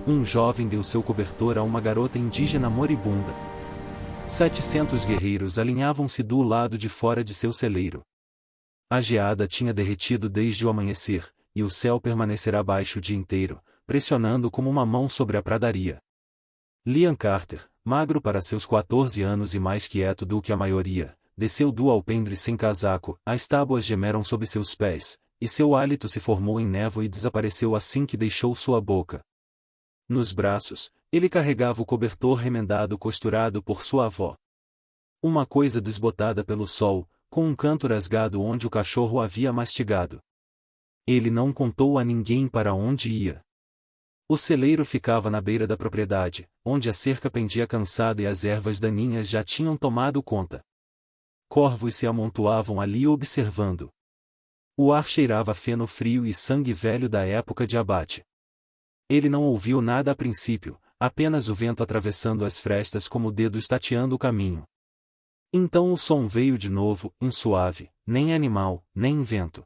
Um jovem deu seu cobertor a uma garota indígena moribunda. 700 guerreiros alinhavam-se do lado de fora de seu celeiro. A geada tinha derretido desde o amanhecer, e o céu permanecerá baixo o dia inteiro, pressionando como uma mão sobre a pradaria. Liam Carter, magro para seus 14 anos e mais quieto do que a maioria, desceu do alpendre sem casaco, as tábuas gemeram sob seus pés, e seu hálito se formou em névoa e desapareceu assim que deixou sua boca. Nos braços, ele carregava o cobertor remendado costurado por sua avó. Uma coisa desbotada pelo sol, com um canto rasgado onde o cachorro havia mastigado. Ele não contou a ninguém para onde ia. O celeiro ficava na beira da propriedade, onde a cerca pendia cansada e as ervas daninhas já tinham tomado conta. Corvos se amontoavam ali observando. O ar cheirava a feno frio e sangue velho da época de abate. Ele não ouviu nada a princípio, apenas o vento atravessando as frestas como dedos tateando o caminho. Então o som veio de novo, insuave, nem animal, nem vento.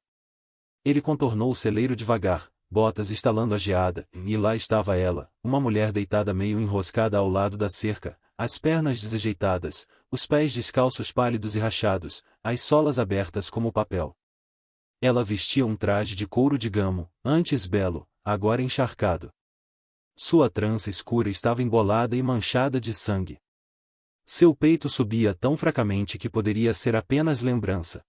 Ele contornou o celeiro devagar, botas estalando a geada, e lá estava ela, uma mulher deitada meio enroscada ao lado da cerca, as pernas desajeitadas, os pés descalços pálidos e rachados, as solas abertas como papel. Ela vestia um traje de couro de gamo, antes belo, agora encharcado. Sua trança escura estava embolada e manchada de sangue. Seu peito subia tão fracamente que poderia ser apenas lembrança.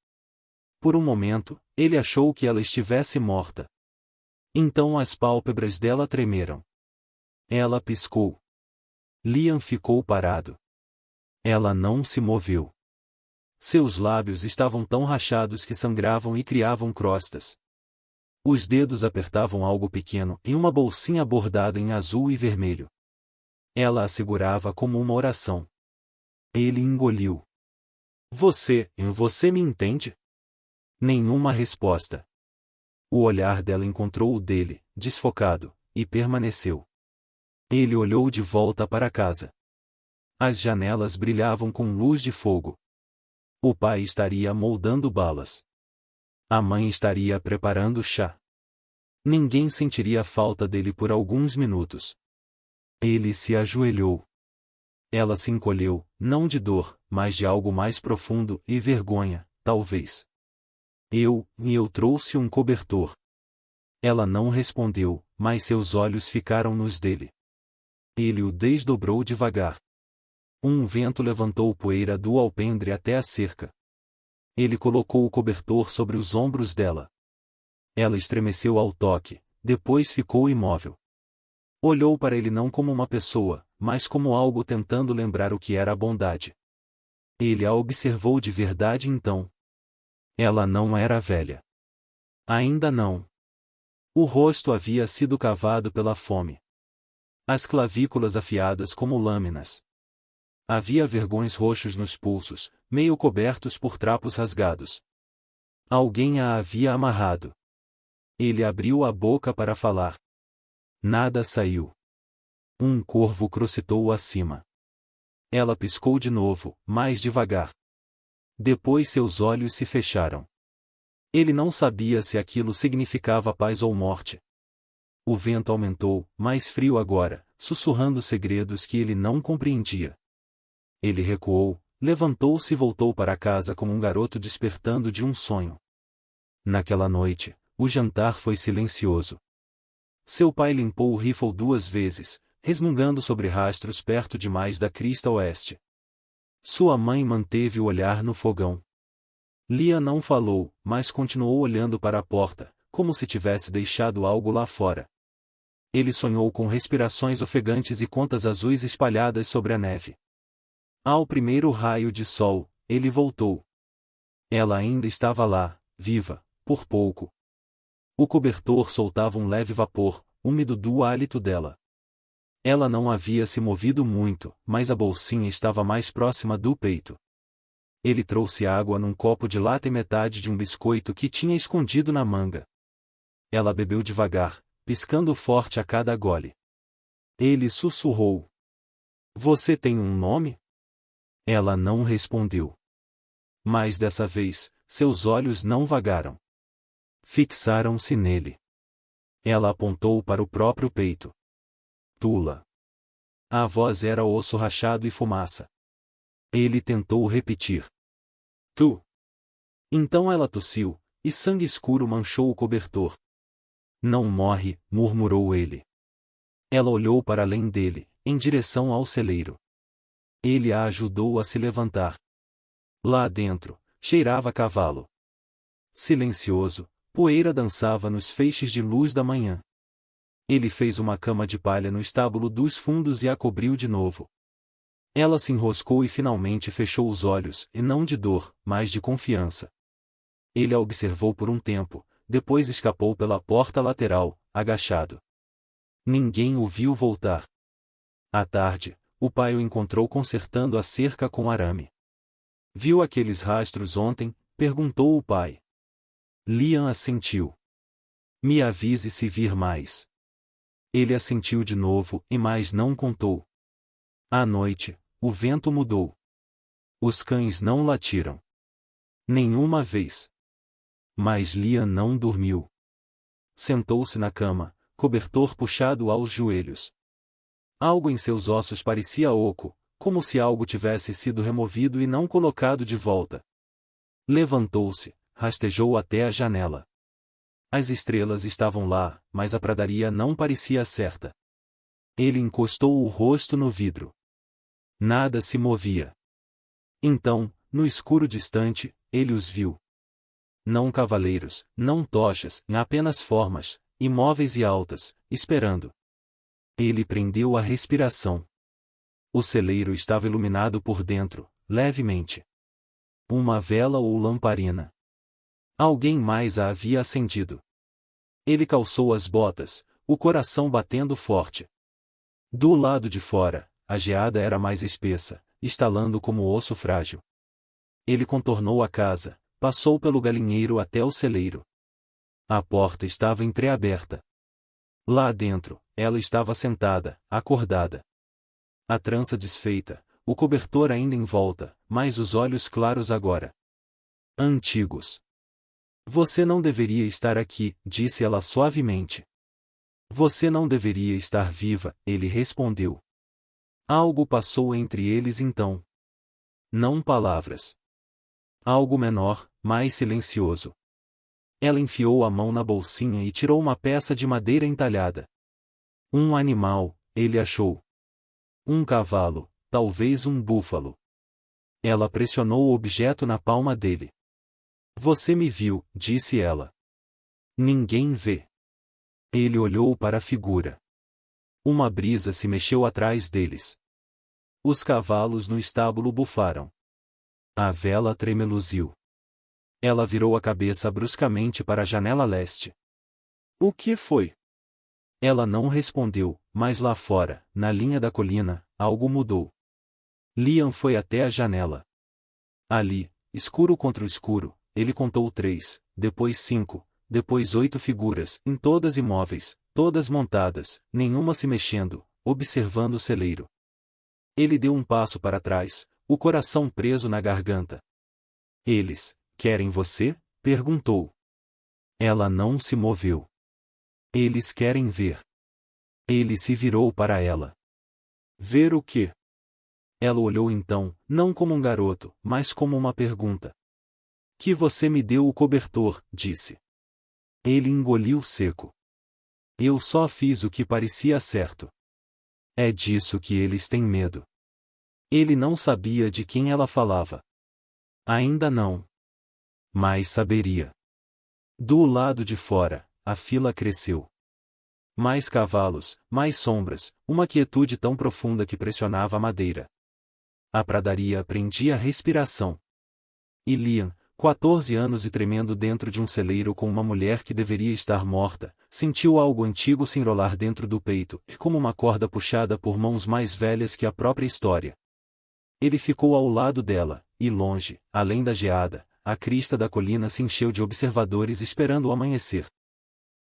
Por um momento, ele achou que ela estivesse morta. Então as pálpebras dela tremeram. Ela piscou. Liam ficou parado. Ela não se moveu. Seus lábios estavam tão rachados que sangravam e criavam crostas. Os dedos apertavam algo pequeno em uma bolsinha bordada em azul e vermelho. Ela a segurava como uma oração. Ele engoliu. Você me entende? Nenhuma resposta. O olhar dela encontrou o dele, desfocado, e permaneceu. Ele olhou de volta para casa. As janelas brilhavam com luz de fogo. O pai estaria moldando balas. A mãe estaria preparando chá. Ninguém sentiria falta dele por alguns minutos. Ele se ajoelhou. Ela se encolheu, não de dor, mas de algo mais profundo e vergonha, talvez. Eu trouxe um cobertor. Ela não respondeu, mas seus olhos ficaram nos dele. Ele o desdobrou devagar. Um vento levantou poeira do alpendre até a cerca. Ele colocou o cobertor sobre os ombros dela. Ela estremeceu ao toque, depois ficou imóvel. Olhou para ele não como uma pessoa, mas como algo tentando lembrar o que era a bondade. Ele a observou de verdade então. Ela não era velha. Ainda não. O rosto havia sido cavado pela fome. As clavículas afiadas como lâminas. Havia vergões roxos nos pulsos, meio cobertos por trapos rasgados. Alguém a havia amarrado. Ele abriu a boca para falar. Nada saiu. Um corvo crocitou acima. Ela piscou de novo, mais devagar. Depois seus olhos se fecharam. Ele não sabia se aquilo significava paz ou morte. O vento aumentou, mais frio agora, sussurrando segredos que ele não compreendia. Ele recuou, levantou-se e voltou para casa como um garoto despertando de um sonho. Naquela noite, o jantar foi silencioso. Seu pai limpou o rifle 2 vezes, resmungando sobre rastros perto demais da crista oeste. Sua mãe manteve o olhar no fogão. Liam não falou, mas continuou olhando para a porta, como se tivesse deixado algo lá fora. Ele sonhou com respirações ofegantes e contas azuis espalhadas sobre a neve. Ao primeiro raio de sol, ele voltou. Ela ainda estava lá, viva, por pouco. O cobertor soltava um leve vapor, úmido do hálito dela. Ela não havia se movido muito, mas a bolsinha estava mais próxima do peito. Ele trouxe água num copo de lata e metade de um biscoito que tinha escondido na manga. Ela bebeu devagar, piscando forte a cada gole. Ele sussurrou. Você tem um nome? Ela não respondeu. Mas dessa vez, seus olhos não vagaram. Fixaram-se nele. Ela apontou para o próprio peito. Tula. A voz era osso rachado e fumaça. Ele tentou repetir. Tu. Então ela tossiu, e sangue escuro manchou o cobertor. Não morre, murmurou ele. Ela olhou para além dele, em direção ao celeiro. Ele a ajudou a se levantar. Lá dentro, cheirava cavalo. Silencioso, poeira dançava nos feixes de luz da manhã. Ele fez uma cama de palha no estábulo dos fundos e a cobriu de novo. Ela se enroscou e finalmente fechou os olhos, e não de dor, mas de confiança. Ele a observou por um tempo, depois escapou pela porta lateral, agachado. Ninguém o viu voltar. À tarde, o pai o encontrou consertando a cerca com arame. Viu aqueles rastros ontem? Perguntou o pai. Liam assentiu. Me avise se vir mais. Ele assentiu de novo, e mais não contou. À noite, o vento mudou. Os cães não latiram. Nenhuma vez. Mas Liam não dormiu. Sentou-se na cama, cobertor puxado aos joelhos. Algo em seus ossos parecia oco, como se algo tivesse sido removido e não colocado de volta. Levantou-se, rastejou até a janela. As estrelas estavam lá, mas a pradaria não parecia certa. Ele encostou o rosto no vidro. Nada se movia. Então, no escuro distante, ele os viu. Não cavaleiros, não tochas, apenas formas, imóveis e altas, esperando. Ele prendeu a respiração. O celeiro estava iluminado por dentro, levemente. Uma vela ou lamparina. Alguém mais a havia acendido. Ele calçou as botas, o coração batendo forte. Do lado de fora, a geada era mais espessa, estalando como osso frágil. Ele contornou a casa, passou pelo galinheiro até o celeiro. A porta estava entreaberta. Lá dentro, ela estava sentada, acordada. A trança desfeita, o cobertor ainda em volta, mas os olhos claros agora. Antigos. Você não deveria estar aqui, disse ela suavemente. Você não deveria estar viva, ele respondeu. Algo passou entre eles então. Não palavras. Algo menor, mais silencioso. Ela enfiou a mão na bolsinha e tirou uma peça de madeira entalhada. Um animal, ele achou. Um cavalo, talvez um búfalo. Ela pressionou o objeto na palma dele. Você me viu, disse ela. Ninguém vê. Ele olhou para a figura. Uma brisa se mexeu atrás deles. Os cavalos no estábulo bufaram. A vela tremeluziu. Ela virou a cabeça bruscamente para a janela leste. O que foi? Ela não respondeu, mas lá fora, na linha da colina, algo mudou. Liam foi até a janela. Ali, escuro contra o escuro, ele contou 3, depois 5, depois 8 figuras, em todas imóveis, todas montadas, nenhuma se mexendo, observando o celeiro. Ele deu um passo para trás, o coração preso na garganta. Eles, querem você? Perguntou. Ela não se moveu. Eles querem ver. Ele se virou para ela. Ver o quê? Ela olhou então, não como um garoto, mas como uma pergunta. Que você me deu o cobertor, disse. Ele engoliu seco. Eu só fiz o que parecia certo. É disso que eles têm medo. Ele não sabia de quem ela falava. Ainda não. Mas saberia. Do lado de fora, a fila cresceu. Mais cavalos, mais sombras, uma quietude tão profunda que pressionava a madeira. A pradaria prendia a respiração. E Liam, 14 anos e tremendo dentro de um celeiro com uma mulher que deveria estar morta, sentiu algo antigo se enrolar dentro do peito, como uma corda puxada por mãos mais velhas que a própria história. Ele ficou ao lado dela, e longe, além da geada, a crista da colina se encheu de observadores esperando o amanhecer.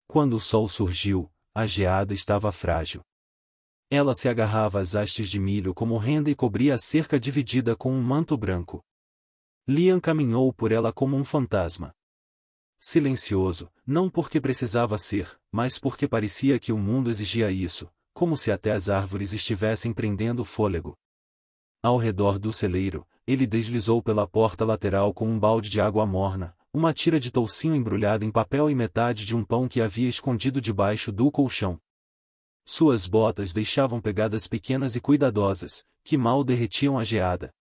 Quando o sol surgiu, a geada estava frágil. Ela se agarrava às hastes de milho como renda e cobria a cerca dividida com um manto branco. Liam caminhou por ela como um fantasma. Silencioso, não porque precisava ser, mas porque parecia que o mundo exigia isso, como se até as árvores estivessem prendendo o fôlego. Ao redor do celeiro, ele deslizou pela porta lateral com um balde de água morna, uma tira de toucinho embrulhada em papel e metade de um pão que havia escondido debaixo do colchão. Suas botas deixavam pegadas pequenas e cuidadosas, que mal derretiam a geada.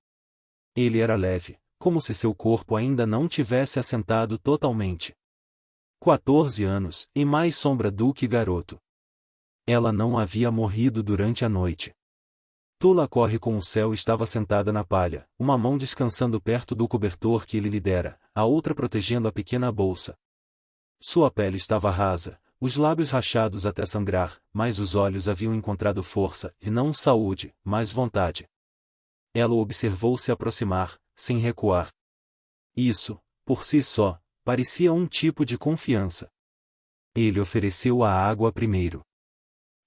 Ele era leve, como se seu corpo ainda não tivesse assentado totalmente. 14 anos, e mais sombra do que garoto. Ela não havia morrido durante a noite. Tula corre com o céu estava sentada na palha, uma mão descansando perto do cobertor que ele lhe dera, a outra protegendo a pequena bolsa. Sua pele estava rasa, os lábios rachados até sangrar, mas os olhos haviam encontrado força, e não saúde, mas vontade. Ela o observou se aproximar, sem recuar. Isso, por si só, parecia um tipo de confiança. Ele ofereceu a água primeiro.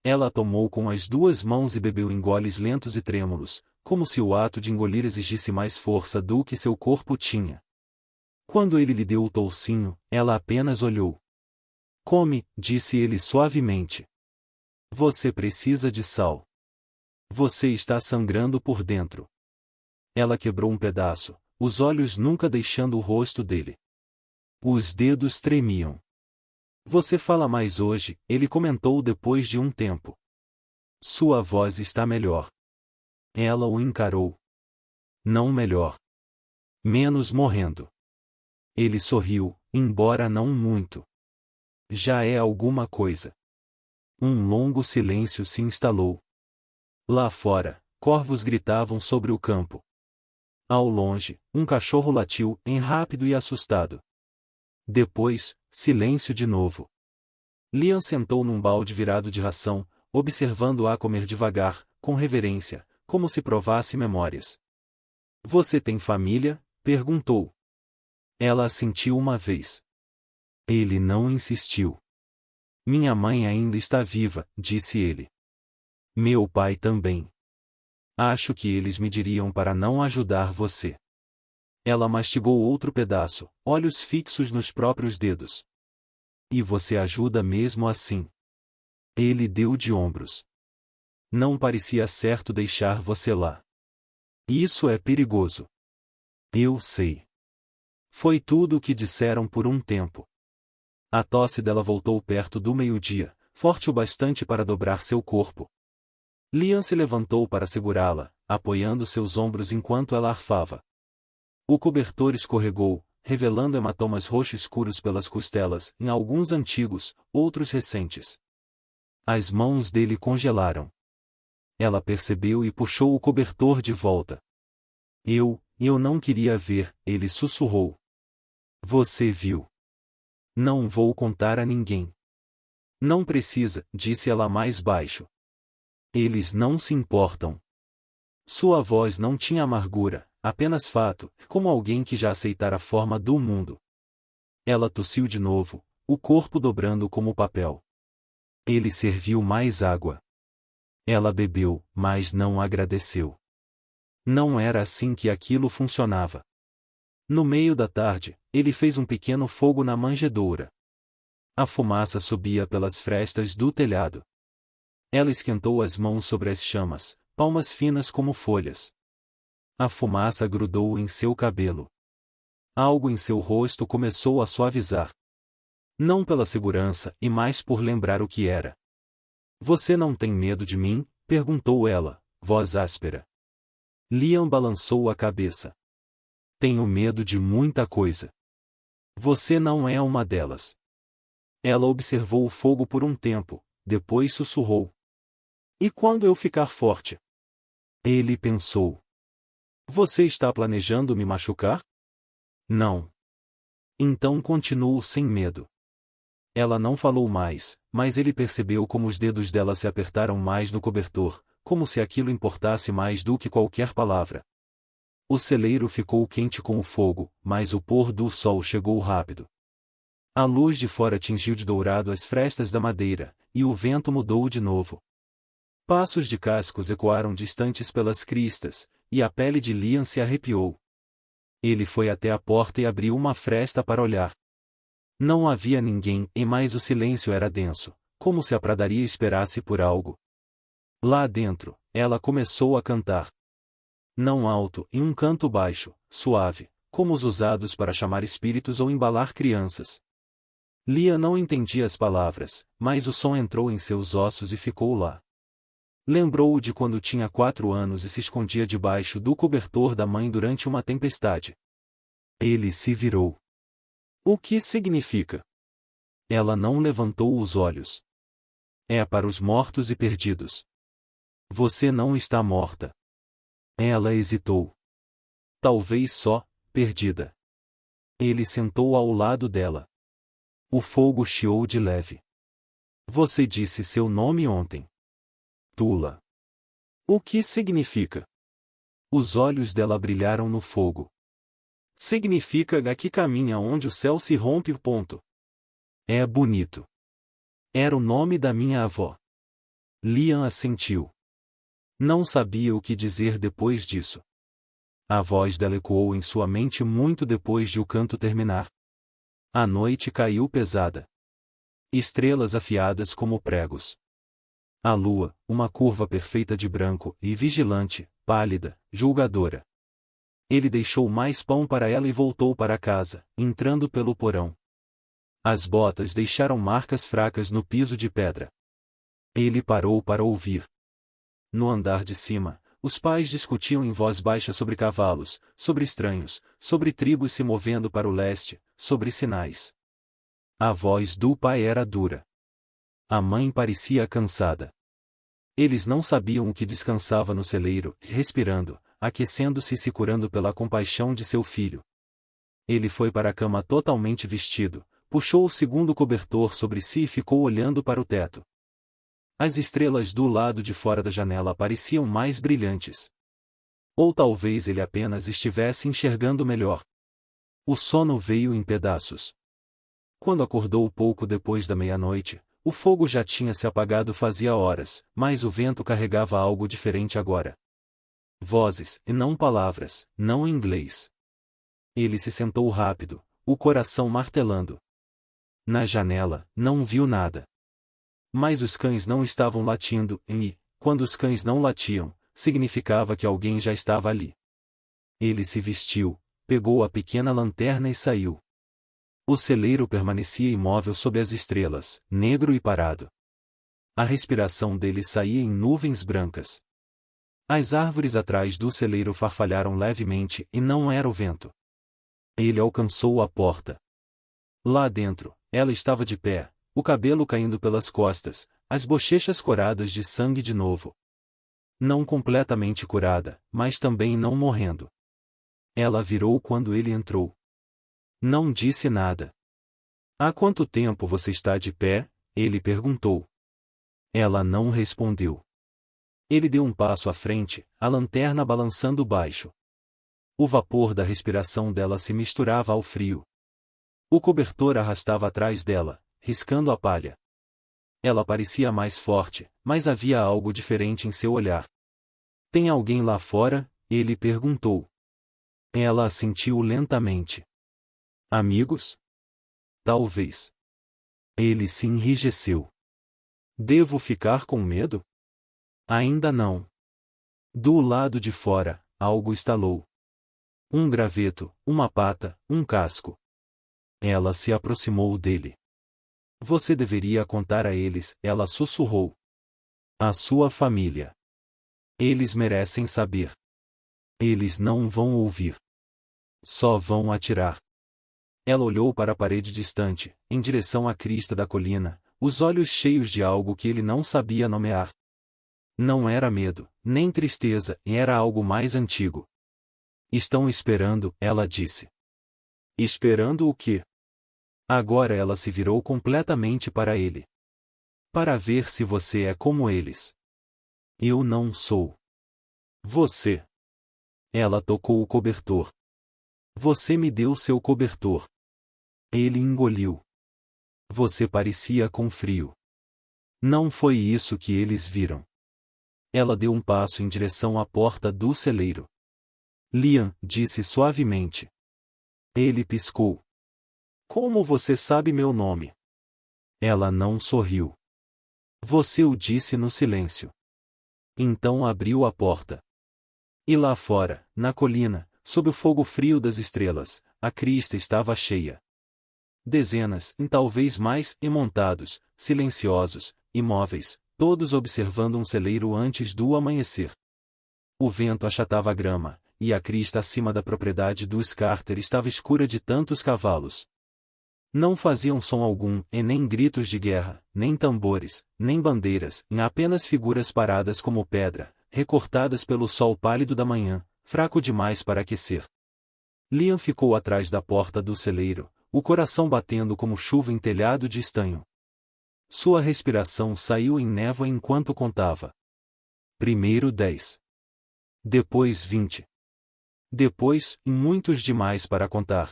Ela a tomou com as duas mãos e bebeu em goles lentos e trêmulos, como se o ato de engolir exigisse mais força do que seu corpo tinha. Quando ele lhe deu o toucinho, ela apenas olhou. Come, disse ele suavemente. Você precisa de sal. Você está sangrando por dentro. Ela quebrou um pedaço, os olhos nunca deixando o rosto dele. Os dedos tremiam. Você fala mais hoje, ele comentou depois de um tempo. Sua voz está melhor. Ela o encarou. Não melhor. Menos morrendo. Ele sorriu, embora não muito. Já é alguma coisa. Um longo silêncio se instalou. Lá fora, corvos gritavam sobre o campo. Ao longe, um cachorro latiu, rápido e assustado. Depois, silêncio de novo. Liam sentou num balde virado de ração, observando-a comer devagar, com reverência, como se provasse memórias. Você tem família? Perguntou. Ela assentiu uma vez. Ele não insistiu. Minha mãe ainda está viva, disse ele. Meu pai também. Acho que eles me diriam para não ajudar você. Ela mastigou outro pedaço, olhos fixos nos próprios dedos. E você ajuda mesmo assim? Ele deu de ombros. Não parecia certo deixar você lá. Isso é perigoso. Eu sei. Foi tudo o que disseram por um tempo. A tosse dela voltou perto do meio-dia, forte o bastante para dobrar seu corpo. Liam se levantou para segurá-la, apoiando seus ombros enquanto ela arfava. O cobertor escorregou, revelando hematomas roxo escuros pelas costelas, em alguns antigos, outros recentes. As mãos dele congelaram. Ela percebeu e puxou o cobertor de volta. Eu não queria ver, ele sussurrou. Você viu. Não vou contar a ninguém. Não precisa, disse ela mais baixo. Eles não se importam. Sua voz não tinha amargura, apenas fato, como alguém que já aceitara a forma do mundo. Ela tossiu de novo, o corpo dobrando como papel. Ele serviu mais água. Ela bebeu, mas não agradeceu. Não era assim que aquilo funcionava. No meio da tarde, ele fez um pequeno fogo na manjedoura. A fumaça subia pelas frestas do telhado. Ela esquentou as mãos sobre as chamas, palmas finas como folhas. A fumaça grudou em seu cabelo. Algo em seu rosto começou a suavizar. Não pela segurança e mais por lembrar o que era. Você não tem medo de mim? Perguntou ela, voz áspera. Liam balançou a cabeça. Tenho medo de muita coisa. Você não é uma delas. Ela observou o fogo por um tempo, depois sussurrou. E quando eu ficar forte? Ele pensou. Você está planejando me machucar? Não. Então continuo sem medo. Ela não falou mais, mas ele percebeu como os dedos dela se apertaram mais no cobertor, como se aquilo importasse mais do que qualquer palavra. O celeiro ficou quente com o fogo, mas o pôr do sol chegou rápido. A luz de fora tingiu de dourado as frestas da madeira, e o vento mudou de novo. Passos de cascos ecoaram distantes pelas cristas, e a pele de Liam se arrepiou. Ele foi até a porta e abriu uma fresta para olhar. Não havia ninguém, e mais o silêncio era denso, como se a pradaria esperasse por algo. Lá dentro, ela começou a cantar. Não alto, em um canto baixo, suave, como os usados para chamar espíritos ou embalar crianças. Lia não entendia as palavras, mas o som entrou em seus ossos e ficou lá. Lembrou-o de quando tinha 4 anos e se escondia debaixo do cobertor da mãe durante uma tempestade. Ele se virou. O que significa? Ela não levantou os olhos. É para os mortos e perdidos. Você não está morta. Ela hesitou. Talvez só, perdida. Ele sentou ao lado dela. O fogo chiou de leve. Você disse seu nome ontem. Tula. O que significa? Os olhos dela brilharam no fogo. Significa que caminha onde o céu se rompe. É bonito. Era o nome da minha avó. Liam assentiu. Não sabia o que dizer depois disso. A voz dela ecoou em sua mente muito depois de o canto terminar. A noite caiu pesada. Estrelas afiadas como pregos. A lua, uma curva perfeita de branco, e vigilante, pálida, julgadora. Ele deixou mais pão para ela e voltou para casa, entrando pelo porão. As botas deixaram marcas fracas no piso de pedra. Ele parou para ouvir. No andar de cima, os pais discutiam em voz baixa sobre cavalos, sobre estranhos, sobre tribos se movendo para o leste, sobre sinais. A voz do pai era dura. A mãe parecia cansada. Eles não sabiam o que descansava no celeiro, respirando, aquecendo-se e se curando pela compaixão de seu filho. Ele foi para a cama totalmente vestido, puxou o segundo cobertor sobre si e ficou olhando para o teto. As estrelas do lado de fora da janela pareciam mais brilhantes. Ou talvez ele apenas estivesse enxergando melhor. O sono veio em pedaços. Quando acordou pouco depois da meia-noite, o fogo já tinha se apagado fazia horas, mas o vento carregava algo diferente agora. Vozes, e não palavras, não inglês. Ele se sentou rápido, o coração martelando. Na janela, não viu nada. Mas os cães não estavam latindo, e, quando os cães não latiam, significava que alguém já estava ali. Ele se vestiu, pegou a pequena lanterna e saiu. O celeiro permanecia imóvel sob as estrelas, negro e parado. A respiração dele saía em nuvens brancas. As árvores atrás do celeiro farfalharam levemente e não era o vento. Ele alcançou a porta. Lá dentro, ela estava de pé, o cabelo caindo pelas costas, as bochechas coradas de sangue de novo. Não completamente curada, mas também não morrendo. Ela virou quando ele entrou. Não disse nada. Há quanto tempo você está de pé? Ele perguntou. Ela não respondeu. Ele deu um passo à frente, a lanterna balançando baixo. O vapor da respiração dela se misturava ao frio. O cobertor arrastava atrás dela, riscando a palha. Ela parecia mais forte, mas havia algo diferente em seu olhar. Tem alguém lá fora? Ele perguntou. Ela assentiu lentamente. Amigos? Talvez. Ele se enrijeceu. Devo ficar com medo? Ainda não. Do lado de fora, algo estalou. Um graveto, uma pata, um casco. Ela se aproximou dele. Você deveria contar a eles, ela sussurrou. A sua família. Eles merecem saber. Eles não vão ouvir. Só vão atirar. Ela olhou para a parede distante, em direção à crista da colina, os olhos cheios de algo que ele não sabia nomear. Não era medo, nem tristeza, era algo mais antigo. Estão esperando, ela disse. Esperando o quê? Agora ela se virou completamente para ele. Para ver se você é como eles. Eu não sou. Você. Ela tocou o cobertor. Você me deu seu cobertor. Ele engoliu. Você parecia com frio. Não foi isso que eles viram. Ela deu um passo em direção à porta do celeiro. Liam, disse suavemente. Ele piscou. Como você sabe meu nome? Ela não sorriu. Você o disse no silêncio. Então abriu a porta. E lá fora, na colina, sob o fogo frio das estrelas, a crista estava cheia. Dezenas, e talvez mais, e montados, silenciosos, imóveis, todos observando um celeiro antes do amanhecer. O vento achatava a grama, e a crista acima da propriedade dos Carter estava escura de tantos cavalos. Não faziam som algum, e nem gritos de guerra, nem tambores, nem bandeiras, apenas figuras paradas como pedra, recortadas pelo sol pálido da manhã, fraco demais para aquecer. Liam ficou atrás da porta do celeiro, o coração batendo como chuva em telhado de estanho. Sua respiração saiu em névoa enquanto contava. Primeiro 10. Depois 20. Depois, muitos demais para contar.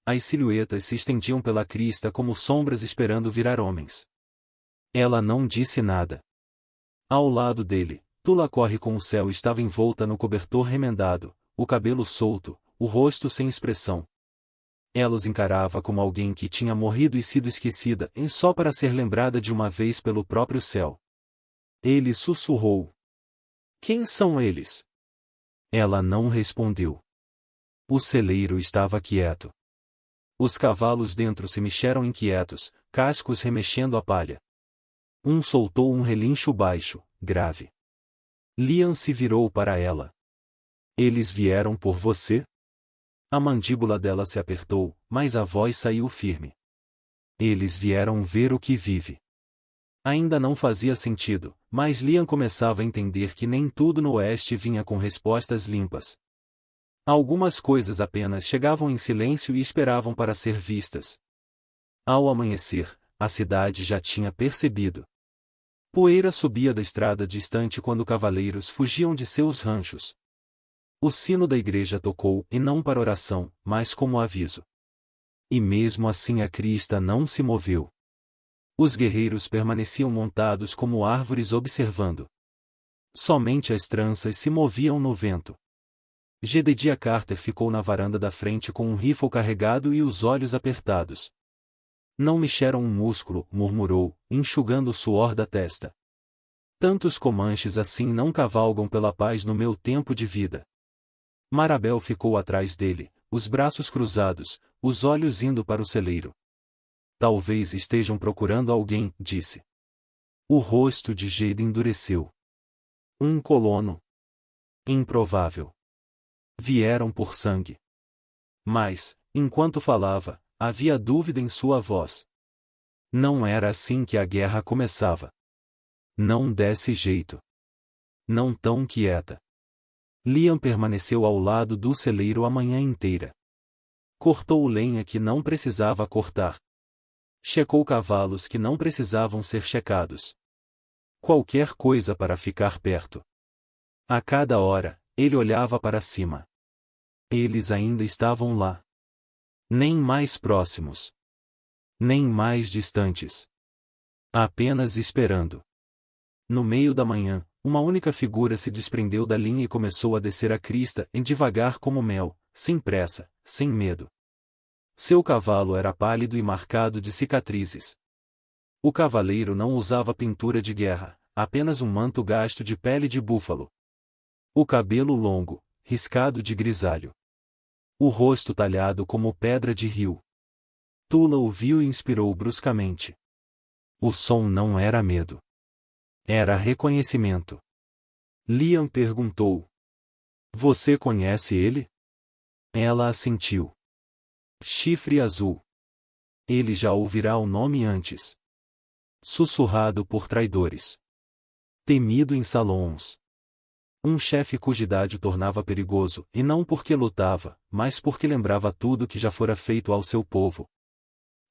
As silhuetas se estendiam pela crista como sombras esperando virar homens. Ela não disse nada. Ao lado dele, Tula corre com o céu estava envolta no cobertor remendado, o cabelo solto, o rosto sem expressão. Ela os encarava como alguém que tinha morrido e sido esquecida, só para ser lembrada de uma vez pelo próprio céu. Ele sussurrou. Quem são eles? Ela não respondeu. O celeiro estava quieto. Os cavalos dentro se mexeram inquietos, cascos remexendo a palha. Um soltou um relincho baixo, grave. Liam se virou para ela. Eles vieram por você? A mandíbula dela se apertou, mas a voz saiu firme. Eles vieram ver o que vive. Ainda não fazia sentido, mas Liam começava a entender que nem tudo no Oeste vinha com respostas limpas. Algumas coisas apenas chegavam em silêncio e esperavam para ser vistas. Ao amanhecer, a cidade já tinha percebido. Poeira subia da estrada distante quando cavaleiros fugiam de seus ranchos. O sino da igreja tocou, e não para oração, mas como aviso. E mesmo assim a crista não se moveu. Os guerreiros permaneciam montados como árvores observando. Somente as tranças se moviam no vento. Jedediah Carter ficou na varanda da frente com um rifle carregado e os olhos apertados. Não mexeram um músculo, murmurou, enxugando o suor da testa. Tantos comanches assim não cavalgam pela paz no meu tempo de vida. Marabel ficou atrás dele, os braços cruzados, os olhos indo para o celeiro. Talvez estejam procurando alguém, disse. O rosto de Jade endureceu. Um colono. Improvável. Vieram por sangue. Mas, enquanto falava, havia dúvida em sua voz. Não era assim que a guerra começava. Não desse jeito. Não tão quieta. Liam permaneceu ao lado do celeiro a manhã inteira. Cortou lenha que não precisava cortar. Checou cavalos que não precisavam ser checados. Qualquer coisa para ficar perto. A cada hora, ele olhava para cima. Eles ainda estavam lá. Nem mais próximos. Nem mais distantes. Apenas esperando. No meio da manhã, uma única figura se desprendeu da linha e começou a descer a crista, devagar como mel, sem pressa, sem medo. Seu cavalo era pálido e marcado de cicatrizes. O cavaleiro não usava pintura de guerra, apenas um manto gasto de pele de búfalo. O cabelo longo, riscado de grisalho. O rosto talhado como pedra de rio. Tula o viu e inspirou bruscamente. O som não era medo. Era reconhecimento. Liam perguntou. Você conhece ele? Ela assentiu. Chifre azul. Ele já ouvirá o nome antes. Sussurrado por traidores. Temido em salões. Um chefe cuja idade o tornava perigoso, e não porque lutava, mas porque lembrava tudo que já fora feito ao seu povo.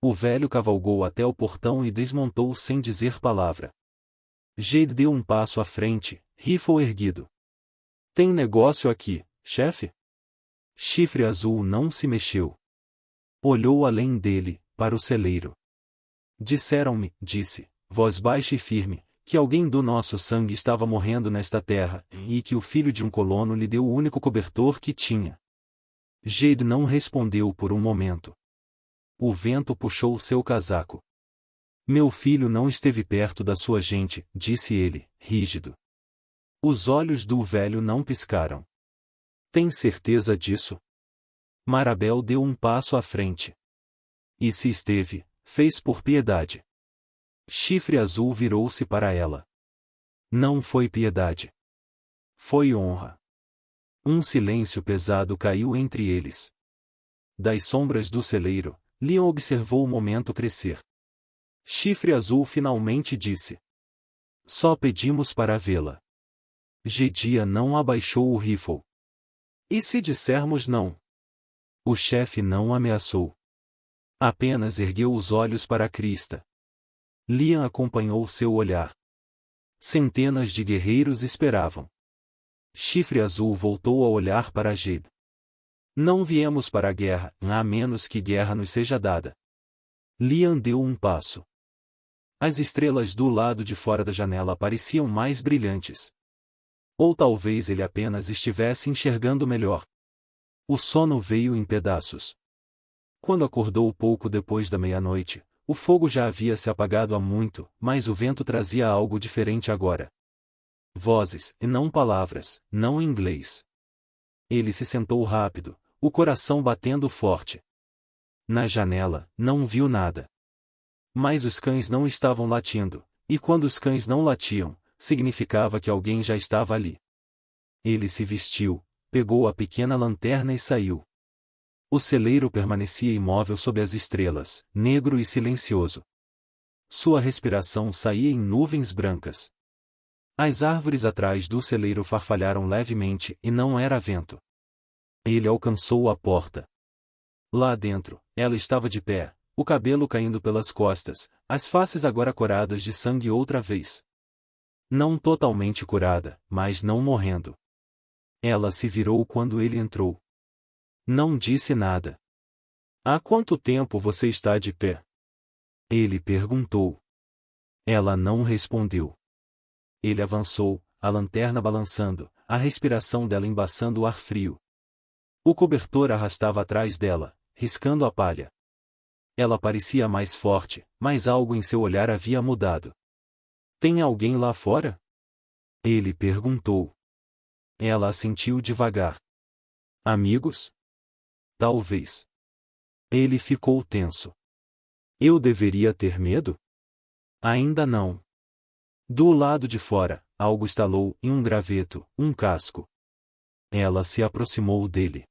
O velho cavalgou até o portão e desmontou sem dizer palavra. Jade deu um passo à frente, rifle erguido. Tem negócio aqui, chefe? Chifre azul não se mexeu. Olhou além dele, para o celeiro. Disseram-me, disse, voz baixa e firme, que alguém do nosso sangue estava morrendo nesta terra, e que o filho de um colono lhe deu o único cobertor que tinha. Jade não respondeu por um momento. O vento puxou seu casaco. Meu filho não esteve perto da sua gente, disse ele, rígido. Os olhos do velho não piscaram. Tem certeza disso? Marabel deu um passo à frente. E se esteve, fez por piedade. Chifre Azul virou-se para ela. Não foi piedade. Foi honra. Um silêncio pesado caiu entre eles. Das sombras do celeiro, Leon observou o momento crescer. Chifre Azul finalmente disse: só pedimos para vê-la. Jedia não abaixou o rifle. E se dissermos não? O chefe não ameaçou. Apenas ergueu os olhos para a crista. Liam acompanhou seu olhar. Centenas de guerreiros esperavam. Chifre Azul voltou a olhar para Jade. Não viemos para a guerra, a menos que guerra nos seja dada. Liam deu um passo. As estrelas do lado de fora da janela pareciam mais brilhantes. Ou talvez ele apenas estivesse enxergando melhor. O sono veio em pedaços. Quando acordou pouco depois da meia-noite, o fogo já havia se apagado há muito, mas o vento trazia algo diferente agora. Vozes, e não palavras, não inglês. Ele se sentou rápido, o coração batendo forte. Na janela, não viu nada. Mas os cães não estavam latindo, e quando os cães não latiam, significava que alguém já estava ali. Ele se vestiu, pegou a pequena lanterna e saiu. O celeiro permanecia imóvel sob as estrelas, negro e silencioso. Sua respiração saía em nuvens brancas. As árvores atrás do celeiro farfalharam levemente e não era vento. Ele alcançou a porta. Lá dentro, ela estava de pé, o cabelo caindo pelas costas, as faces agora coradas de sangue outra vez. Não totalmente curada, mas não morrendo. Ela se virou quando ele entrou. Não disse nada. Há quanto tempo você está de pé? Ele perguntou. Ela não respondeu. Ele avançou, a lanterna balançando, a respiração dela embaçando o ar frio. O cobertor arrastava atrás dela, riscando a palha. Ela parecia mais forte, mas algo em seu olhar havia mudado. Tem alguém lá fora? Ele perguntou. Ela assentiu devagar. Amigos? Talvez. Ele ficou tenso. Eu deveria ter medo? Ainda não. Do lado de fora, algo estalou em um graveto, um casco. Ela se aproximou dele.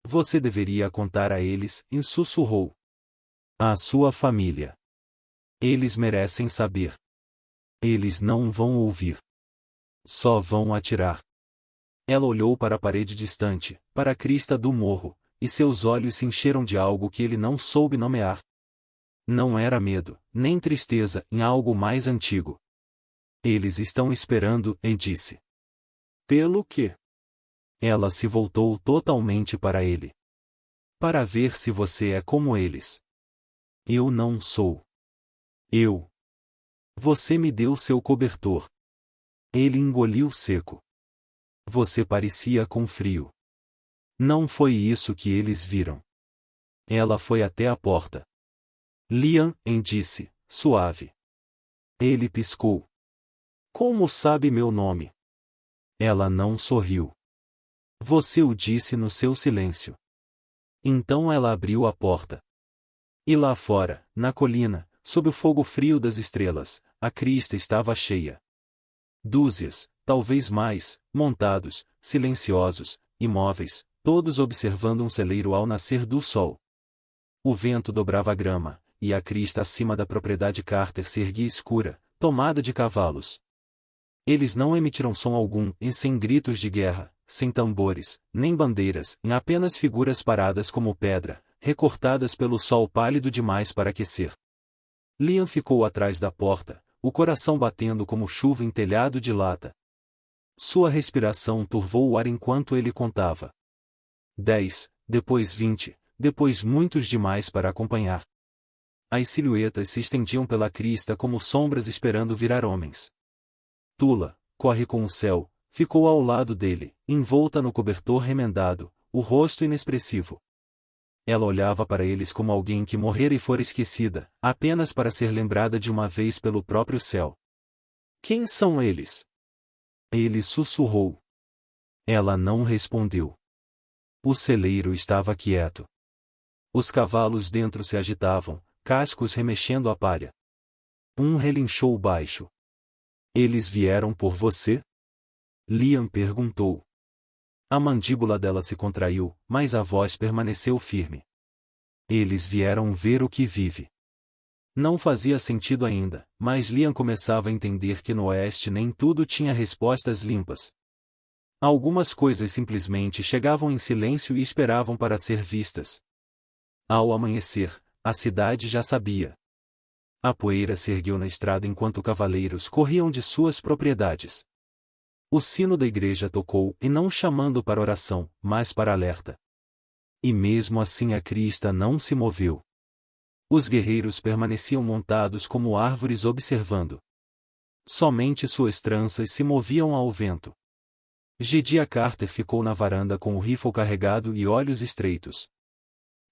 Você deveria contar a eles, e sussurrou. A sua família. Eles merecem saber. Eles não vão ouvir. Só vão atirar. Ela olhou para a parede distante, para a crista do morro, e seus olhos se encheram de algo que ele não soube nomear. Não era medo, nem tristeza, em algo mais antigo. Eles estão esperando, e disse. Pelo quê? Ela se voltou totalmente para ele. Para ver se você é como eles. Eu não sou. Eu. Você me deu seu cobertor. Ele engoliu seco. Você parecia com frio. Não foi isso que eles viram. Ela foi até a porta. Liam, disse, suave. Ele piscou. Como sabe meu nome? Ela não sorriu. Você o disse no seu silêncio. Então ela abriu a porta. E lá fora, na colina, sob o fogo frio das estrelas, a crista estava cheia. Dúzias, talvez mais, montados, silenciosos, imóveis, todos observando um celeiro ao nascer do sol. O vento dobrava a grama, e a crista acima da propriedade Carter se erguia escura, tomada de cavalos. Eles não emitiram som algum, e sem gritos de guerra, sem tambores, nem bandeiras, em apenas figuras paradas como pedra, recortadas pelo sol pálido demais para aquecer. Liam ficou atrás da porta, o coração batendo como chuva em telhado de lata. Sua respiração turvou o ar enquanto ele contava. 10, depois 20, depois muitos demais para acompanhar. As silhuetas se estendiam pela crista como sombras esperando virar homens. Tula, corre com o céu, ficou ao lado dele, envolta no cobertor remendado, o rosto inexpressivo. Ela olhava para eles como alguém que morrera e fora esquecida, apenas para ser lembrada de uma vez pelo próprio céu. Quem são eles? Ele sussurrou. Ela não respondeu. O celeiro estava quieto. Os cavalos dentro se agitavam, cascos remexendo a palha. Um relinchou baixo. Eles vieram por você? Liam perguntou. A mandíbula dela se contraiu, mas a voz permaneceu firme. Eles vieram ver o que vive. Não fazia sentido ainda, mas Liam começava a entender que no Oeste nem tudo tinha respostas limpas. Algumas coisas simplesmente chegavam em silêncio e esperavam para ser vistas. Ao amanhecer, a cidade já sabia. A poeira se ergueu na estrada enquanto cavaleiros corriam de suas propriedades. O sino da igreja tocou, e não chamando para oração, mas para alerta. E mesmo assim a crista não se moveu. Os guerreiros permaneciam montados como árvores observando. Somente suas tranças se moviam ao vento. Jedediah Carter ficou na varanda com o rifle carregado e olhos estreitos.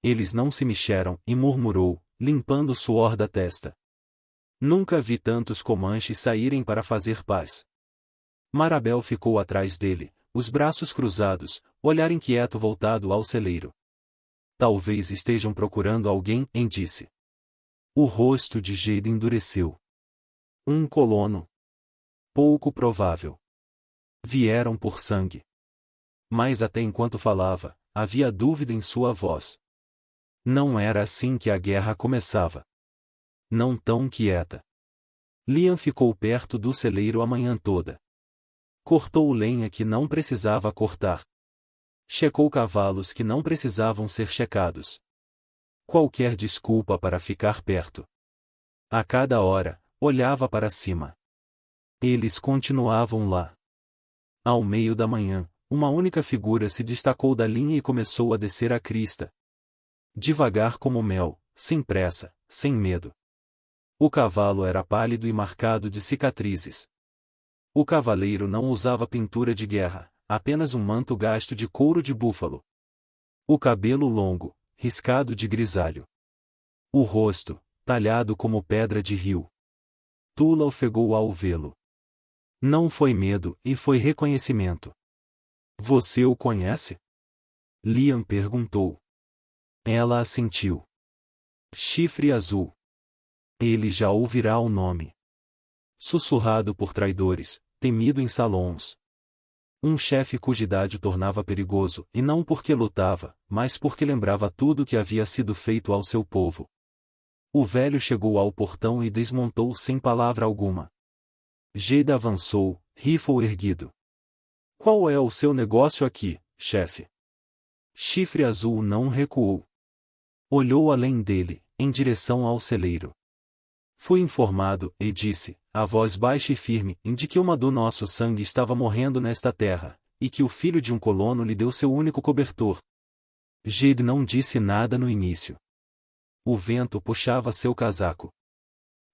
Eles não se mexeram, e murmurou, limpando o suor da testa. Nunca vi tantos comanches saírem para fazer paz. Marabel ficou atrás dele, os braços cruzados, olhar inquieto voltado ao celeiro. Talvez estejam procurando alguém, disse. O rosto de Jade endureceu. Um colono. Pouco provável. Vieram por sangue. Mas até enquanto falava, havia dúvida em sua voz. Não era assim que a guerra começava. Não tão quieta. Liam ficou perto do celeiro a manhã toda. Cortou lenha que não precisava cortar. Checou cavalos que não precisavam ser checados. Qualquer desculpa para ficar perto. A cada hora, olhava para cima. Eles continuavam lá. Ao meio da manhã, uma única figura se destacou da linha e começou a descer a crista. Devagar como mel, sem pressa, sem medo. O cavalo era pálido e marcado de cicatrizes. O cavaleiro não usava pintura de guerra, apenas um manto gasto de couro de búfalo. O cabelo longo, riscado de grisalho. O rosto, talhado como pedra de rio. Tula ofegou ao vê-lo. Não foi medo, e foi reconhecimento. Você o conhece? Liam perguntou. Ela assentiu. Chifre azul. Ele já ouvirá o nome. Sussurrado por traidores, temido em salões. Um chefe cuja idade o tornava perigoso, e não porque lutava, mas porque lembrava tudo que havia sido feito ao seu povo. O velho chegou ao portão e desmontou sem palavra alguma. Jade avançou, rifle erguido. Qual é o seu negócio aqui, chefe? Chifre azul não recuou. Olhou além dele, em direção ao celeiro. Fui informado, e disse, a voz baixa e firme, de que uma do nosso sangue estava morrendo nesta terra, e que o filho de um colono lhe deu seu único cobertor. Jade não disse nada no início. O vento puxava seu casaco.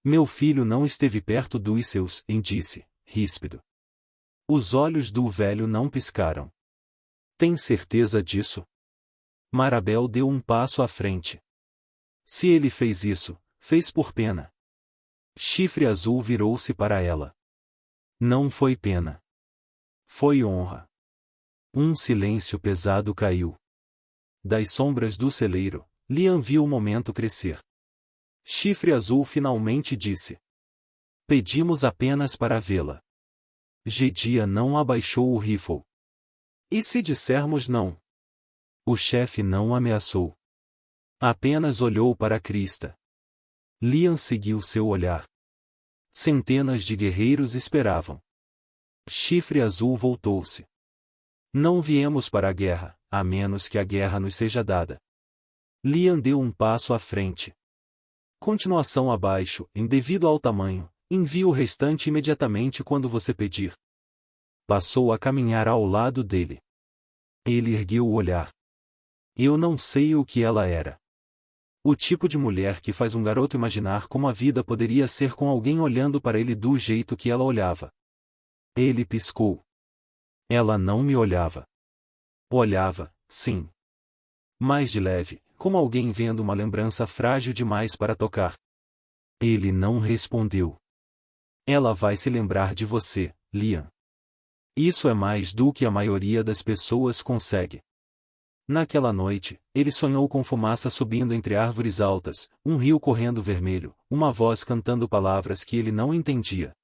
Meu filho não esteve perto dos seus, disse, ríspido. Os olhos do velho não piscaram. Tem certeza disso? Marabel deu um passo à frente. Se ele fez isso, fez por pena. Chifre azul virou-se para ela. Não foi pena. Foi honra. Um silêncio pesado caiu. Das sombras do celeiro, Liam viu o momento crescer. Chifre azul finalmente disse. Pedimos apenas para vê-la. Jedediah não abaixou o rifle. E se dissermos não? O chefe não ameaçou. Apenas olhou para a crista. Liam seguiu seu olhar. Centenas de guerreiros esperavam. Chifre azul voltou-se. Não viemos para a guerra, a menos que a guerra nos seja dada. Liam deu um passo à frente. Continuação abaixo, devido ao tamanho, envie o restante imediatamente quando você pedir. Passou a caminhar ao lado dele. Ele ergueu o olhar. Eu não sei o que ela era. O tipo de mulher que faz um garoto imaginar como a vida poderia ser com alguém olhando para ele do jeito que ela olhava. Ele piscou. Ela não me olhava. Olhava, sim. Mais de leve, como alguém vendo uma lembrança frágil demais para tocar. Ele não respondeu. Ela vai se lembrar de você, Liam. Isso é mais do que a maioria das pessoas consegue. Naquela noite, ele sonhou com fumaça subindo entre árvores altas, um rio correndo vermelho, uma voz cantando palavras que ele não entendia.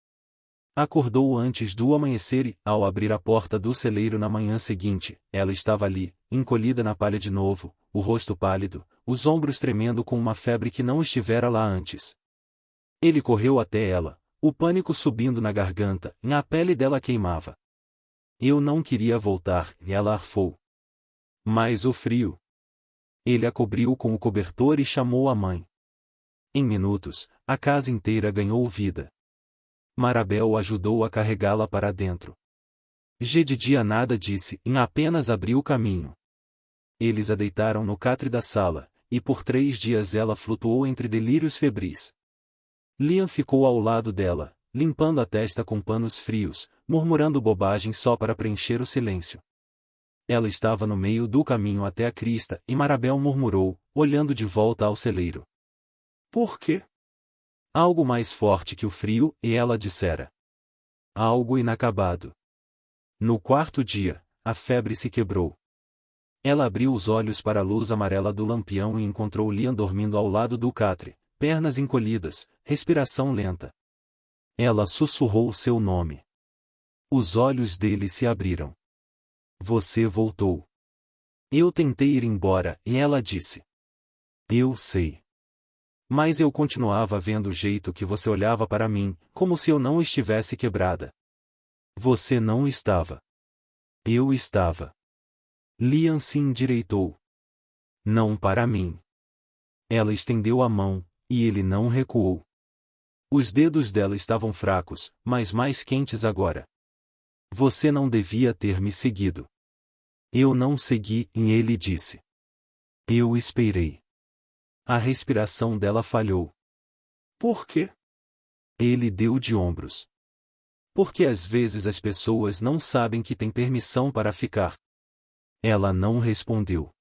Acordou antes do amanhecer e, ao abrir a porta do celeiro na manhã seguinte, ela estava ali, encolhida na palha de novo, o rosto pálido, os ombros tremendo com uma febre que não estivera lá antes. Ele correu até ela, o pânico subindo na garganta, e a pele dela queimava. Eu não queria voltar, e ela arfou. Mas o frio. Ele a cobriu com o cobertor e chamou a mãe. Em minutos, a casa inteira ganhou vida. Marabel ajudou a carregá-la para dentro. Jedidia nada disse e apenas abriu o caminho. Eles a deitaram no catre da sala, e por 3 dias ela flutuou entre delírios febris. Liam ficou ao lado dela, limpando a testa com panos frios, murmurando bobagens só para preencher o silêncio. Ela estava no meio do caminho até a crista e Marabel murmurou, olhando de volta ao celeiro. Por quê? Algo mais forte que o frio, e ela dissera. Algo inacabado. No 4º dia, a febre se quebrou. Ela abriu os olhos para a luz amarela do lampião e encontrou Liam dormindo ao lado do catre, pernas encolhidas, respiração lenta. Ela sussurrou seu nome. Os olhos dele se abriram. Você voltou. Eu tentei ir embora, e ela disse. Eu sei. Mas eu continuava vendo o jeito que você olhava para mim, como se eu não estivesse quebrada. Você não estava. Eu estava. Liam se endireitou. Não para mim. Ela estendeu a mão, e ele não recuou. Os dedos dela estavam fracos, mas mais quentes agora. Você não devia ter me seguido. Eu não segui, e ele disse. Eu esperei. A respiração dela falhou. Por quê? Ele deu de ombros. Porque às vezes as pessoas não sabem que têm permissão para ficar. Ela não respondeu.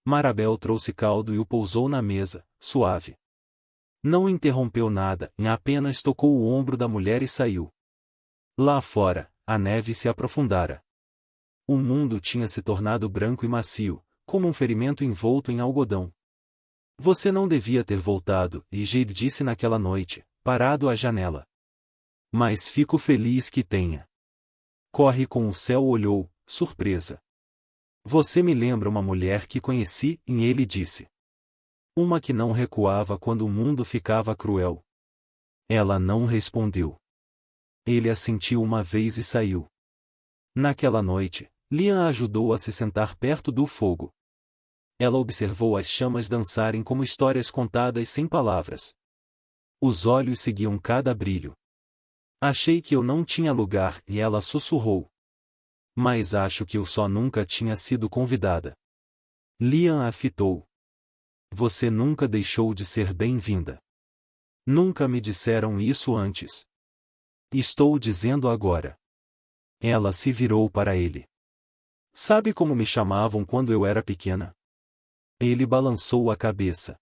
Marabel trouxe caldo e o pousou na mesa, suave. Não interrompeu nada, apenas tocou o ombro da mulher e saiu. Lá fora, a neve se aprofundara. O mundo tinha se tornado branco e macio, como um ferimento envolto em algodão. Você não devia ter voltado, e Jade disse naquela noite, parado à janela. Mas fico feliz que tenha. Corre com o céu olhou, surpresa. Você me lembra uma mulher que conheci, e ele disse. Uma que não recuava quando o mundo ficava cruel. Ela não respondeu. Ele assentiu uma vez e saiu. Naquela noite, Liam a ajudou a se sentar perto do fogo. Ela observou as chamas dançarem como histórias contadas sem palavras. Os olhos seguiam cada brilho. Achei que eu não tinha lugar, e ela sussurrou. Mas acho que eu só nunca tinha sido convidada. Liam a fitou. Você nunca deixou de ser bem-vinda. Nunca me disseram isso antes. Estou dizendo agora. Ela se virou para ele. Sabe como me chamavam quando eu era pequena? Ele balançou a cabeça.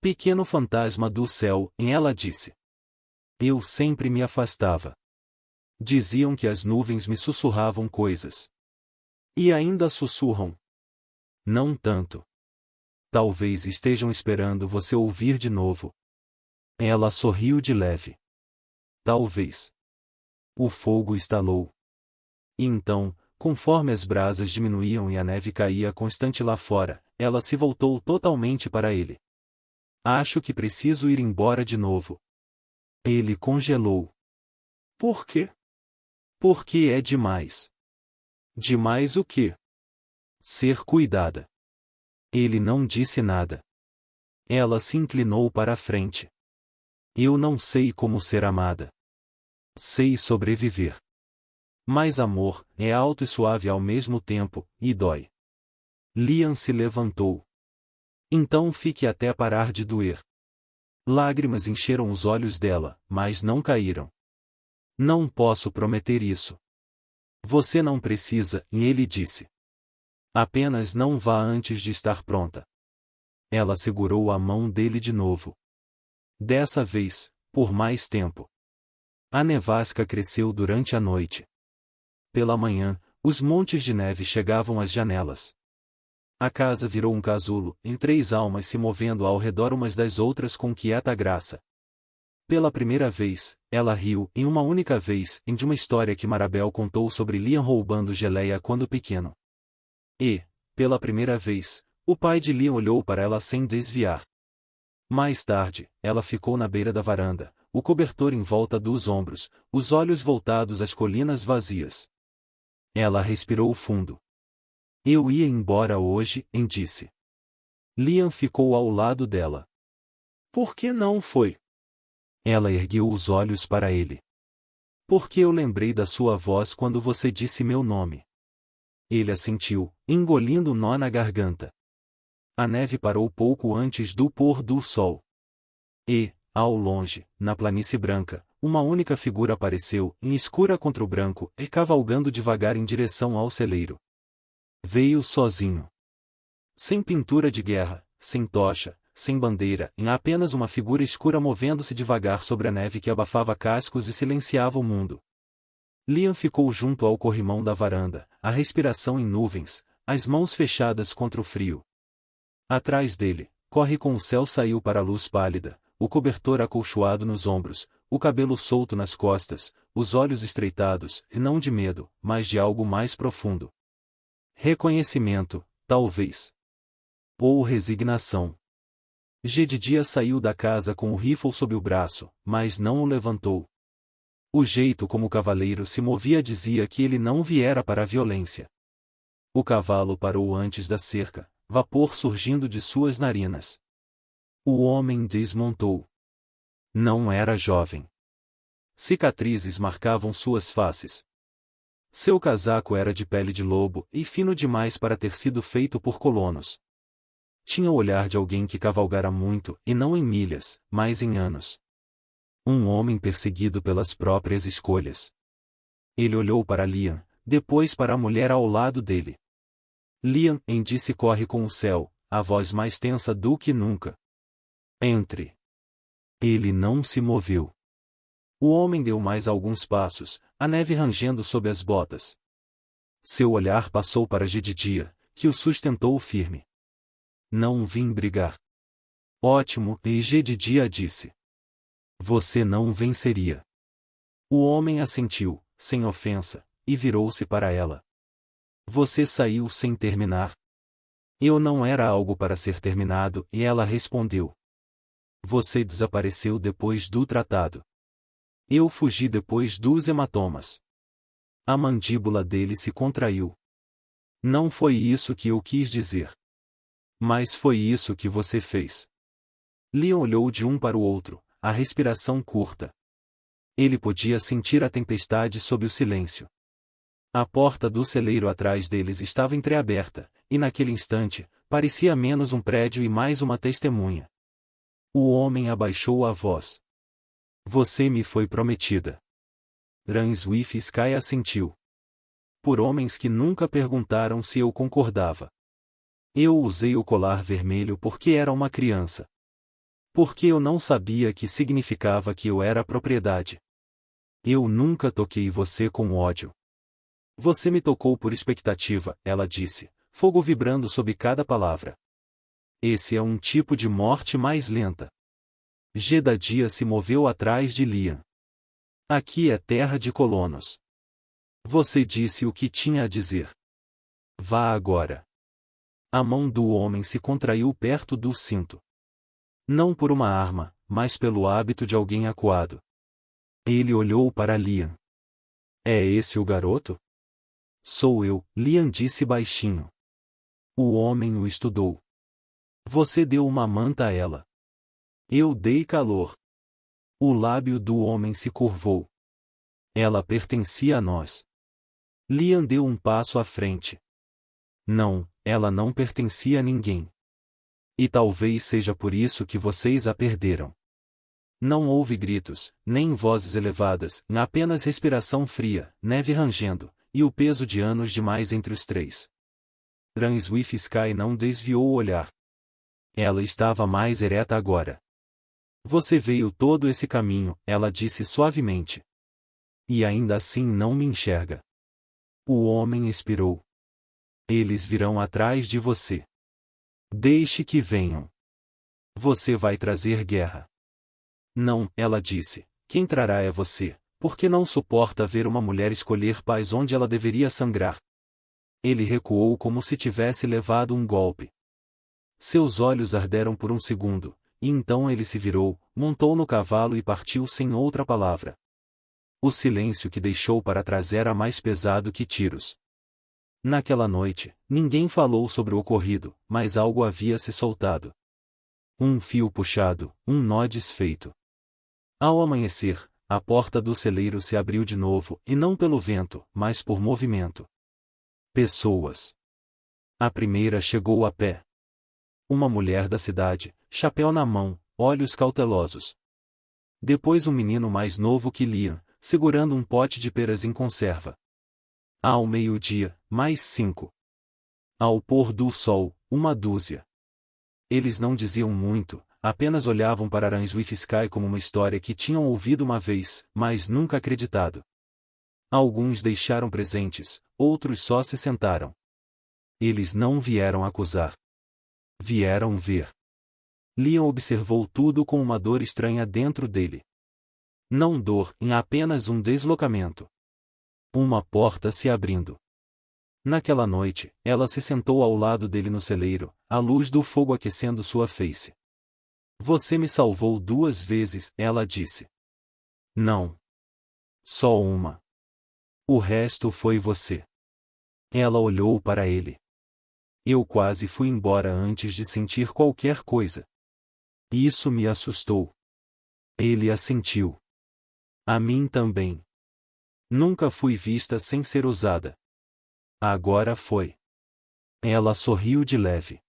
Pequeno fantasma do céu, e ela disse. Eu sempre me afastava. Diziam que as nuvens me sussurravam coisas. E ainda sussurram. Não tanto. Talvez estejam esperando você ouvir de novo. Ela sorriu de leve. Talvez. O fogo estalou. E então, conforme as brasas diminuíam e a neve caía constante lá fora, ela se voltou totalmente para ele. Acho que preciso ir embora de novo. Ele congelou. Por quê? Porque é demais. Demais o quê? Ser cuidada. Ele não disse nada. Ela se inclinou para a frente. Eu não sei como ser amada. Sei sobreviver. Mas amor é alto e suave ao mesmo tempo, e dói. Liam se levantou. Então fique até parar de doer. Lágrimas encheram os olhos dela, mas não caíram. Não posso prometer isso. Você não precisa, e ele disse. Apenas não vá antes de estar pronta. Ela segurou a mão dele de novo. Dessa vez, por mais tempo. A nevasca cresceu durante a noite. Pela manhã, os montes de neve chegavam às janelas. A casa virou um casulo, em 3 almas se movendo ao redor umas das outras com quieta graça. Pela primeira vez, ela riu, em uma única vez, de uma história que Marabel contou sobre Liam roubando geleia quando pequeno. E, pela primeira vez, o pai de Liam olhou para ela sem desviar. Mais tarde, ela ficou na beira da varanda, o cobertor em volta dos ombros, os olhos voltados às colinas vazias. Ela respirou fundo. Eu ia embora hoje, disse. Liam ficou ao lado dela. Por que não foi? Ela ergueu os olhos para ele. Porque eu lembrei da sua voz quando você disse meu nome. Ele assentiu, engolindo um nó na garganta. A neve parou pouco antes do pôr do sol. E, ao longe, na planície branca, uma única figura apareceu, escura contra o branco, e cavalgando devagar em direção ao celeiro. Veio sozinho. Sem pintura de guerra, sem tocha, sem bandeira, apenas uma figura escura movendo-se devagar sobre a neve que abafava cascos e silenciava o mundo. Liam ficou junto ao corrimão da varanda, a respiração em nuvens, as mãos fechadas contra o frio. Atrás dele, corre com o céu saiu para a luz pálida, o cobertor acolchoado nos ombros, o cabelo solto nas costas, os olhos estreitados, e não de medo, mas de algo mais profundo. Reconhecimento, talvez. Ou resignação. Jedidia saiu da casa com o rifle sob o braço, mas não o levantou. O jeito como o cavaleiro se movia dizia que ele não viera para a violência. O cavalo parou antes da cerca, vapor surgindo de suas narinas. O homem desmontou. Não era jovem. Cicatrizes marcavam suas faces. Seu casaco era de pele de lobo e fino demais para ter sido feito por colonos. Tinha o olhar de alguém que cavalgara muito, e não em milhas, mas em anos. Um homem perseguido pelas próprias escolhas. Ele olhou para Liam, depois para a mulher ao lado dele. Liam, disse corre com o céu, a voz mais tensa do que nunca. Entre. Ele não se moveu. O homem deu mais alguns passos, a neve rangendo sob as botas. Seu olhar passou para Jedidia, que o sustentou firme. Não vim brigar. Ótimo, e Jedidia disse. Você não venceria. O homem assentiu, sem ofensa, e virou-se para ela. Você saiu sem terminar. Eu não era algo para ser terminado, e ela respondeu. Você desapareceu depois do tratado. Eu fugi depois dos hematomas. A mandíbula dele se contraiu. Não foi isso que eu quis dizer. Mas foi isso que você fez. Liam olhou de um para o outro, a respiração curta. Ele podia sentir a tempestade sob o silêncio. A porta do celeiro atrás deles estava entreaberta, e naquele instante, parecia menos um prédio e mais uma testemunha. O homem abaixou a voz. Você me foi prometida. Ranswiff Sky assentiu. Por homens que nunca perguntaram se eu concordava. Eu usei o colar vermelho porque era uma criança. Porque eu não sabia que significava que eu era propriedade. Eu nunca toquei você com ódio. Você me tocou por expectativa, ela disse, fogo vibrando sob cada palavra. Esse é um tipo de morte mais lenta. Jedidia se moveu atrás de Liam. Aqui é terra de colonos. Você disse o que tinha a dizer. Vá agora. A mão do homem se contraiu perto do cinto. Não por uma arma, mas pelo hábito de alguém acuado. Ele olhou para Liam. É esse o garoto? Sou eu, Liam disse baixinho. O homem o estudou. Você deu uma manta a ela. Eu dei calor. O lábio do homem se curvou. Ela pertencia a nós. Liam deu um passo à frente. Não, ela não pertencia a ninguém. E talvez seja por isso que vocês a perderam. Não houve gritos, nem vozes elevadas, apenas respiração fria, neve rangendo, e o peso de anos demais entre os três. Ranswiff Sky não desviou o olhar. Ela estava mais ereta agora. Você veio todo esse caminho, ela disse suavemente. E ainda assim não me enxerga. O homem expirou. Eles virão atrás de você. Deixe que venham. Você vai trazer guerra. Não, ela disse. Quem trará é você, porque não suporta ver uma mulher escolher paz onde ela deveria sangrar. Ele recuou como se tivesse levado um golpe. Seus olhos arderam por um segundo, e então ele se virou, montou no cavalo e partiu sem outra palavra. O silêncio que deixou para trás era mais pesado que tiros. Naquela noite, ninguém falou sobre o ocorrido, mas algo havia se soltado. Um fio puxado, um nó desfeito. Ao amanhecer, a porta do celeiro se abriu de novo, e não pelo vento, mas por movimento. Pessoas. A primeira chegou a pé. Uma mulher da cidade, chapéu na mão, olhos cautelosos. Depois um menino mais novo que Liam, segurando um pote de peras em conserva. Ao meio-dia, mais 5. Ao pôr do sol, uma dúzia. Eles não diziam muito, apenas olhavam para Ranswick Sky como uma história que tinham ouvido uma vez, mas nunca acreditado. Alguns deixaram presentes, outros só se sentaram. Eles não vieram acusar. Vieram ver. Liam observou tudo com uma dor estranha dentro dele. Não dor, em apenas um deslocamento. Uma porta se abrindo. Naquela noite, ela se sentou ao lado dele no celeiro, a luz do fogo aquecendo sua face. Você me salvou 2 vezes, ela disse. Não. Só uma. O resto foi você. Ela olhou para ele. Eu quase fui embora antes de sentir qualquer coisa. Isso me assustou. Ele assentiu. A mim também. Nunca fui vista sem ser usada. Agora foi. Ela sorriu de leve.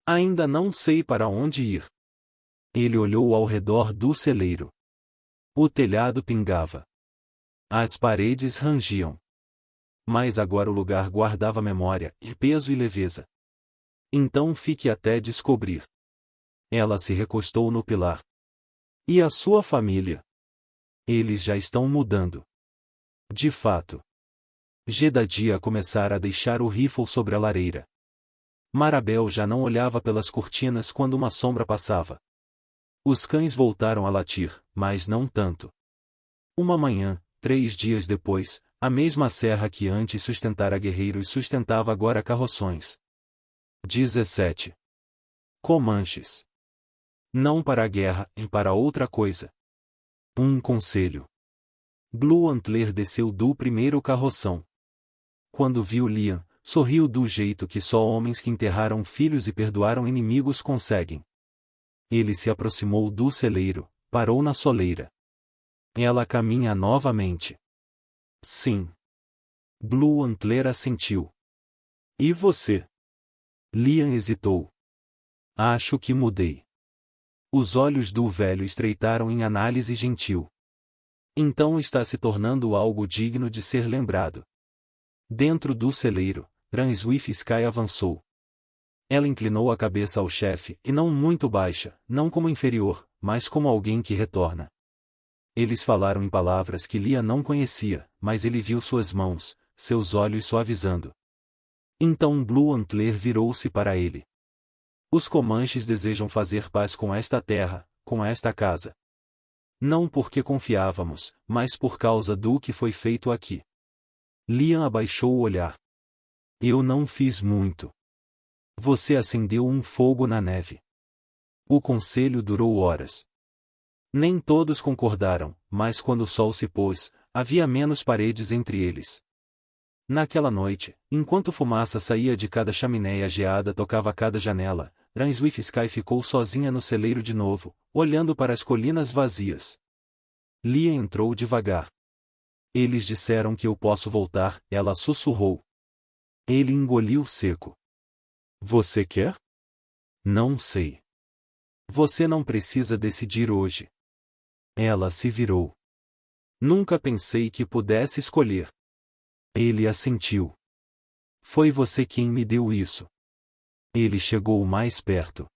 Ainda não sei para onde ir. Ele olhou ao redor do celeiro. O telhado pingava. As paredes rangiam. Mas agora o lugar guardava memória, e peso e leveza. Então fique até descobrir. Ela se recostou no pilar. E a sua família? Eles já estão mudando. De fato. Jedadia começara a deixar o rifle sobre a lareira. Marabel já não olhava pelas cortinas quando uma sombra passava. Os cães voltaram a latir, mas não tanto. Uma manhã, 3 dias depois, a mesma serra que antes sustentara guerreiros sustentava agora carroções. 17. Comanches. Não para a guerra, e para outra coisa. Um conselho. Blue Antler desceu do primeiro carroção. Quando viu Liam, sorriu do jeito que só homens que enterraram filhos e perdoaram inimigos conseguem. Ele se aproximou do celeiro, parou na soleira. Ela caminha novamente. Sim. Blue Antler assentiu. E você? Liam hesitou. Acho que mudei. Os olhos do velho estreitaram em análise gentil. Então está se tornando algo digno de ser lembrado. Dentro do celeiro, Ranswick Sky avançou. Ela inclinou a cabeça ao chefe, e não muito baixa, não como inferior, mas como alguém que retorna. Eles falaram em palavras que Liam não conhecia, mas ele viu suas mãos, seus olhos suavizando. Então Blue Antler virou-se para ele. Os Comanches desejam fazer paz com esta terra, com esta casa. Não porque confiávamos, mas por causa do que foi feito aqui. Liam abaixou o olhar. Eu não fiz muito. Você acendeu um fogo na neve. O conselho durou horas. Nem todos concordaram, mas quando o sol se pôs, havia menos paredes entre eles. Naquela noite, enquanto fumaça saía de cada chaminé e a geada tocava cada janela, Ranswick Sky ficou sozinha no celeiro de novo, olhando para as colinas vazias. Liam entrou devagar. Eles disseram que eu posso voltar, ela sussurrou. Ele engoliu seco. Você quer? Não sei. Você não precisa decidir hoje. Ela se virou. Nunca pensei que pudesse escolher. Ele assentiu. Foi você quem me deu isso. Ele chegou mais perto.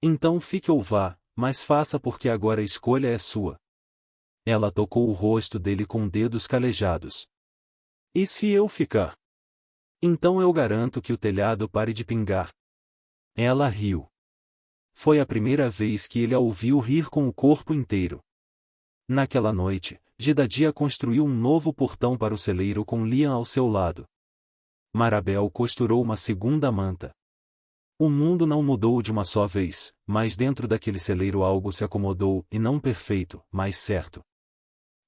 Então fique ou vá, mas faça porque agora a escolha é sua. Ela tocou o rosto dele com dedos calejados. E se eu ficar? Então eu garanto que o telhado pare de pingar. Ela riu. Foi a primeira vez que ele a ouviu rir com o corpo inteiro. Naquela noite, Jedediah construiu um novo portão para o celeiro com Liam ao seu lado. Marabel costurou uma segunda manta. O mundo não mudou de uma só vez, mas dentro daquele celeiro algo se acomodou e não perfeito, mas certo.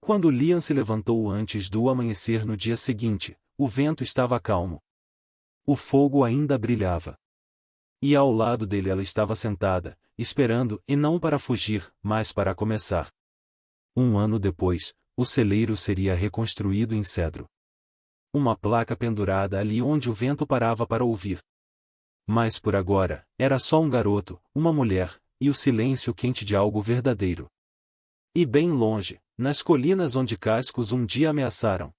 Quando Liam se levantou antes do amanhecer no dia seguinte, o vento estava calmo. O fogo ainda brilhava. E ao lado dele ela estava sentada, esperando, e não para fugir, mas para começar. Um ano depois, o celeiro seria reconstruído em cedro. Uma placa pendurada ali onde o vento parava para ouvir. Mas por agora, era só um garoto, uma mulher, e o silêncio quente de algo verdadeiro. E bem longe, nas colinas onde cascos um dia ameaçaram,